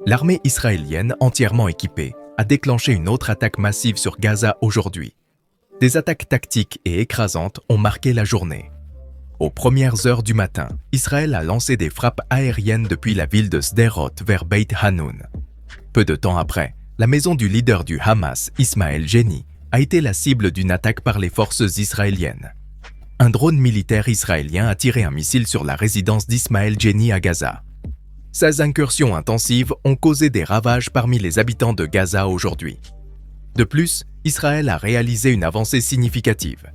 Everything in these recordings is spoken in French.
L'armée israélienne, entièrement équipée, a déclenché une autre attaque massive sur Gaza aujourd'hui. Des attaques tactiques et écrasantes ont marqué la journée. Aux premières heures du matin, Israël a lancé des frappes aériennes depuis la ville de Sderot vers Beit Hanoun. Peu de temps après, la maison du leader du Hamas, Ismaël Geni, a été la cible d'une attaque par les forces israéliennes. Un drone militaire israélien a tiré un missile sur la résidence d'Ismaël Geni à Gaza. Ces incursions intensives ont causé des ravages parmi les habitants de Gaza aujourd'hui. De plus, Israël a réalisé une avancée significative.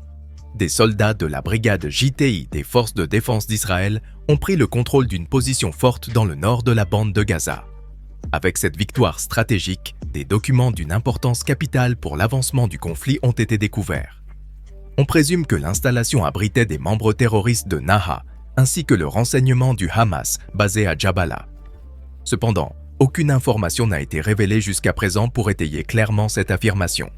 Des soldats de la brigade JTI des forces de défense d'Israël ont pris le contrôle d'une position forte dans le nord de la bande de Gaza. Avec cette victoire stratégique, des documents d'une importance capitale pour l'avancement du conflit ont été découverts. On présume que l'installation abritait des membres terroristes de Naha, ainsi que le renseignement du Hamas basé à Jabalah. Cependant, aucune information n'a été révélée jusqu'à présent pour étayer clairement cette affirmation.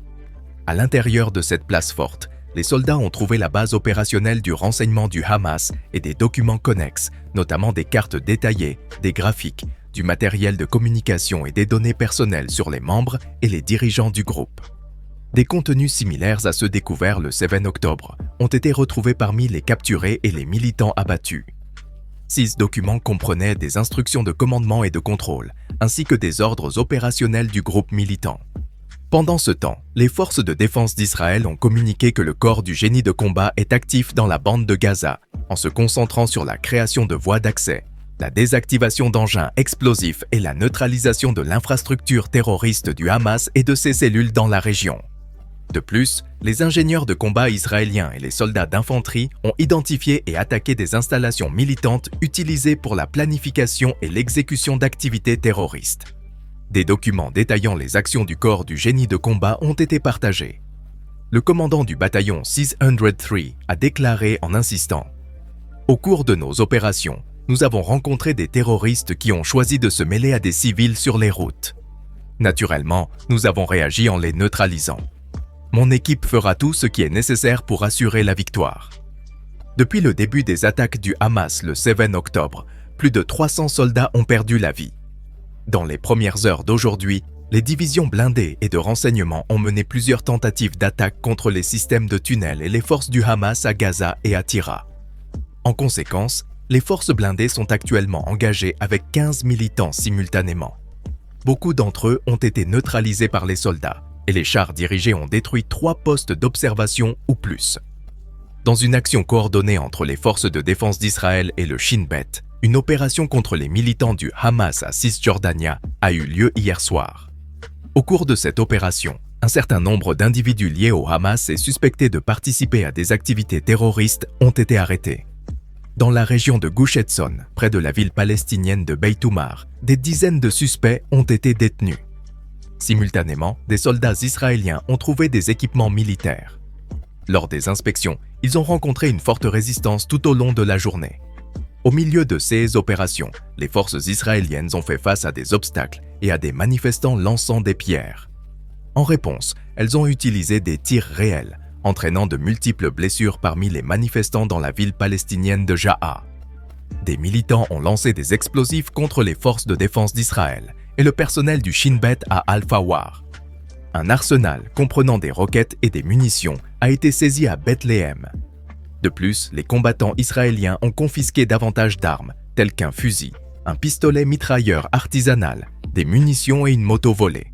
À l'intérieur de cette place forte, les soldats ont trouvé la base opérationnelle du renseignement du Hamas et des documents connexes, notamment des cartes détaillées, des graphiques, du matériel de communication et des données personnelles sur les membres et les dirigeants du groupe. Des contenus similaires à ceux découverts le 7 octobre ont été retrouvés parmi les capturés et les militants abattus. 6 documents comprenaient des instructions de commandement et de contrôle, ainsi que des ordres opérationnels du groupe militant. Pendant ce temps, les forces de défense d'Israël ont communiqué que le corps du génie de combat est actif dans la bande de Gaza, en se concentrant sur la création de voies d'accès, la désactivation d'engins explosifs et la neutralisation de l'infrastructure terroriste du Hamas et de ses cellules dans la région. De plus, les ingénieurs de combat israéliens et les soldats d'infanterie ont identifié et attaqué des installations militantes utilisées pour la planification et l'exécution d'activités terroristes. Des documents détaillant les actions du corps du génie de combat ont été partagés. Le commandant du bataillon 603 a déclaré en insistant « Au cours de nos opérations, nous avons rencontré des terroristes qui ont choisi de se mêler à des civils sur les routes. Naturellement, nous avons réagi en les neutralisant. Mon équipe fera tout ce qui est nécessaire pour assurer la victoire. » Depuis le début des attaques du Hamas le 7 octobre, plus de 300 soldats ont perdu la vie. Dans les premières heures d'aujourd'hui, les divisions blindées et de renseignement ont mené plusieurs tentatives d'attaque contre les systèmes de tunnels et les forces du Hamas à Gaza et à Tyra. En conséquence, les forces blindées sont actuellement engagées avec 15 militants simultanément. Beaucoup d'entre eux ont été neutralisés par les soldats et les chars dirigés ont détruit 3 postes d'observation ou plus. Dans une action coordonnée entre les forces de défense d'Israël et le Shin Bet, une opération contre les militants du Hamas à Cisjordania a eu lieu hier soir. Au cours de cette opération, un certain nombre d'individus liés au Hamas et suspectés de participer à des activités terroristes ont été arrêtés. Dans la région de Gush Etzion, près de la ville palestinienne de Beit Oumar, des dizaines de suspects ont été détenus. Simultanément, des soldats israéliens ont trouvé des équipements militaires. Lors des inspections, ils ont rencontré une forte résistance tout au long de la journée. Au milieu de ces opérations, les forces israéliennes ont fait face à des obstacles et à des manifestants lançant des pierres. En réponse, elles ont utilisé des tirs réels, entraînant de multiples blessures parmi les manifestants dans la ville palestinienne de Ja'a. Des militants ont lancé des explosifs contre les forces de défense d'Israël et le personnel du Shin Bet à Al-Fawar. Un arsenal comprenant des roquettes et des munitions a été saisi à Bethléem. De plus, les combattants israéliens ont confisqué davantage d'armes, telles qu'un fusil, un pistolet mitrailleur artisanal, des munitions et une moto volée.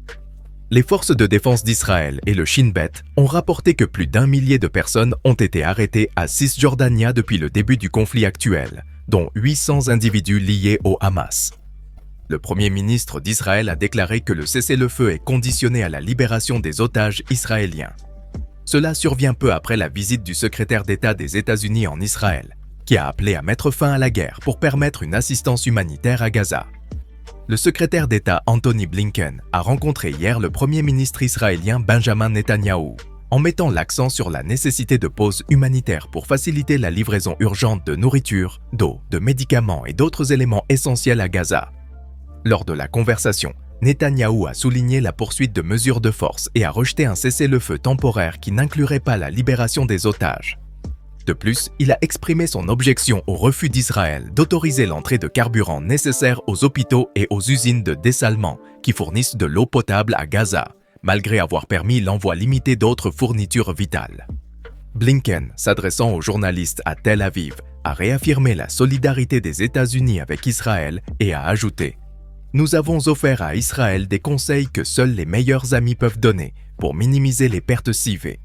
Les forces de défense d'Israël et le Shin Bet ont rapporté que plus d'1 millier de personnes ont été arrêtées à Cisjordania depuis le début du conflit actuel, dont 800 individus liés au Hamas. Le Premier ministre d'Israël a déclaré que le cessez-le-feu est conditionné à la libération des otages israéliens. Cela survient peu après la visite du secrétaire d'État des États-Unis en Israël, qui a appelé à mettre fin à la guerre pour permettre une assistance humanitaire à Gaza. Le secrétaire d'État Anthony Blinken a rencontré hier le Premier ministre israélien Benjamin Netanyahou, en mettant l'accent sur la nécessité de pauses humanitaires pour faciliter la livraison urgente de nourriture, d'eau, de médicaments et d'autres éléments essentiels à Gaza. Lors de la conversation, Netanyahou a souligné la poursuite de mesures de force et a rejeté un cessez-le-feu temporaire qui n'inclurait pas la libération des otages. De plus, il a exprimé son objection au refus d'Israël d'autoriser l'entrée de carburant nécessaire aux hôpitaux et aux usines de dessalement qui fournissent de l'eau potable à Gaza, malgré avoir permis l'envoi limité d'autres fournitures vitales. Blinken, s'adressant aux journalistes à Tel Aviv, a réaffirmé la solidarité des États-Unis avec Israël et a ajouté « Nous avons offert à Israël des conseils que seuls les meilleurs amis peuvent donner pour minimiser les pertes civées. »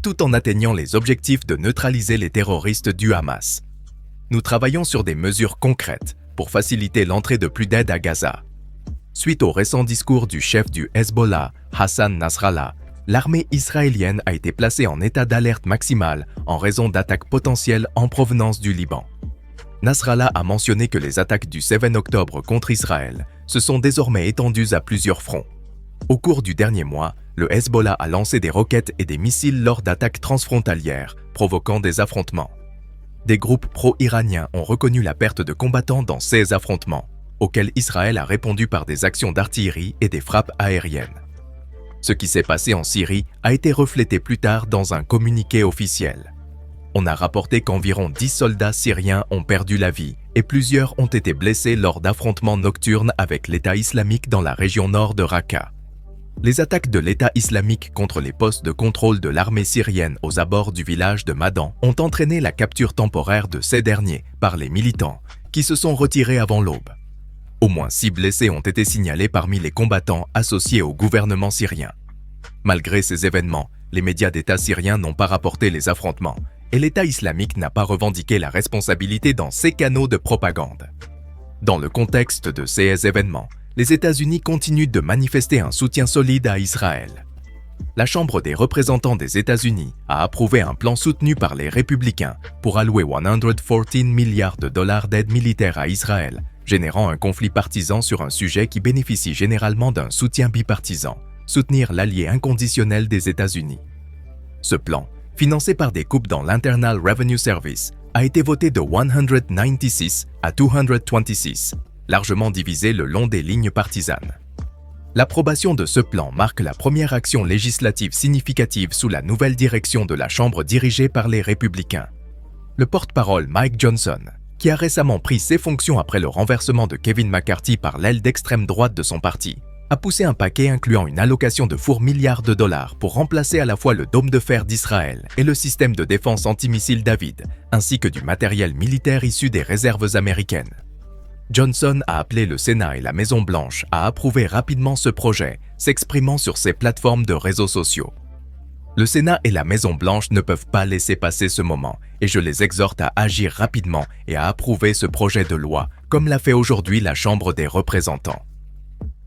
Tout en atteignant les objectifs de neutraliser les terroristes du Hamas. Nous travaillons sur des mesures concrètes pour faciliter l'entrée de plus d'aide à Gaza. Suite au récent discours du chef du Hezbollah, Hassan Nasrallah, l'armée israélienne a été placée en état d'alerte maximale en raison d'attaques potentielles en provenance du Liban. Nasrallah a mentionné que les attaques du 7 octobre contre Israël se sont désormais étendues à plusieurs fronts. Au cours du dernier mois, le Hezbollah a lancé des roquettes et des missiles lors d'attaques transfrontalières, provoquant des affrontements. Des groupes pro-iraniens ont reconnu la perte de combattants dans ces affrontements, auxquels Israël a répondu par des actions d'artillerie et des frappes aériennes. Ce qui s'est passé en Syrie a été reflété plus tard dans un communiqué officiel. On a rapporté qu'environ 10 soldats syriens ont perdu la vie et plusieurs ont été blessés lors d'affrontements nocturnes avec l'État islamique dans la région nord de Raqqa. Les attaques de l'État islamique contre les postes de contrôle de l'armée syrienne aux abords du village de Madan ont entraîné la capture temporaire de ces derniers par les militants, qui se sont retirés avant l'aube. Au moins 6 blessés ont été signalés parmi les combattants associés au gouvernement syrien. Malgré ces événements, les médias d'État syriens n'ont pas rapporté les affrontements et l'État islamique n'a pas revendiqué la responsabilité dans ses canaux de propagande. Dans le contexte de ces événements, les États-Unis continuent de manifester un soutien solide à Israël. La Chambre des représentants des États-Unis a approuvé un plan soutenu par les républicains pour allouer 114 milliards de dollars d'aide militaire à Israël, générant un conflit partisan sur un sujet qui bénéficie généralement d'un soutien bipartisan, soutenir l'allié inconditionnel des États-Unis. Ce plan, financé par des coupes dans l'Internal Revenue Service, a été voté de 196 à 226, largement divisé le long des lignes partisanes. L'approbation de ce plan marque la première action législative significative sous la nouvelle direction de la Chambre dirigée par les républicains. Le porte-parole Mike Johnson, qui a récemment pris ses fonctions après le renversement de Kevin McCarthy par l'aile d'extrême droite de son parti, a poussé un paquet incluant une allocation de $4 milliards pour remplacer à la fois le dôme de fer d'Israël et le système de défense antimissile David, ainsi que du matériel militaire issu des réserves américaines. Johnson a appelé le Sénat et la Maison-Blanche à approuver rapidement ce projet, s'exprimant sur ses plateformes de réseaux sociaux. Le Sénat et la Maison-Blanche ne peuvent pas laisser passer ce moment et je les exhorte à agir rapidement et à approuver ce projet de loi, comme l'a fait aujourd'hui la Chambre des représentants.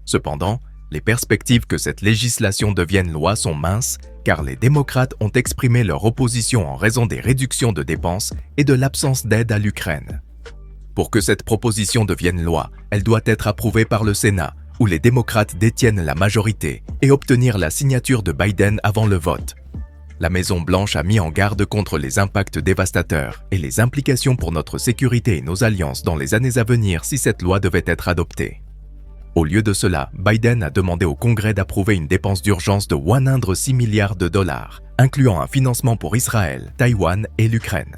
Cependant, les perspectives que cette législation devienne loi sont minces, car les démocrates ont exprimé leur opposition en raison des réductions de dépenses et de l'absence d'aide à l'Ukraine. Pour que cette proposition devienne loi, elle doit être approuvée par le Sénat, où les démocrates détiennent la majorité, et obtenir la signature de Biden avant le vote. La Maison-Blanche a mis en garde contre les impacts dévastateurs et les implications pour notre sécurité et nos alliances dans les années à venir si cette loi devait être adoptée. Au lieu de cela, Biden a demandé au Congrès d'approuver une dépense d'urgence de 106 milliards de dollars, incluant un financement pour Israël, Taïwan et l'Ukraine.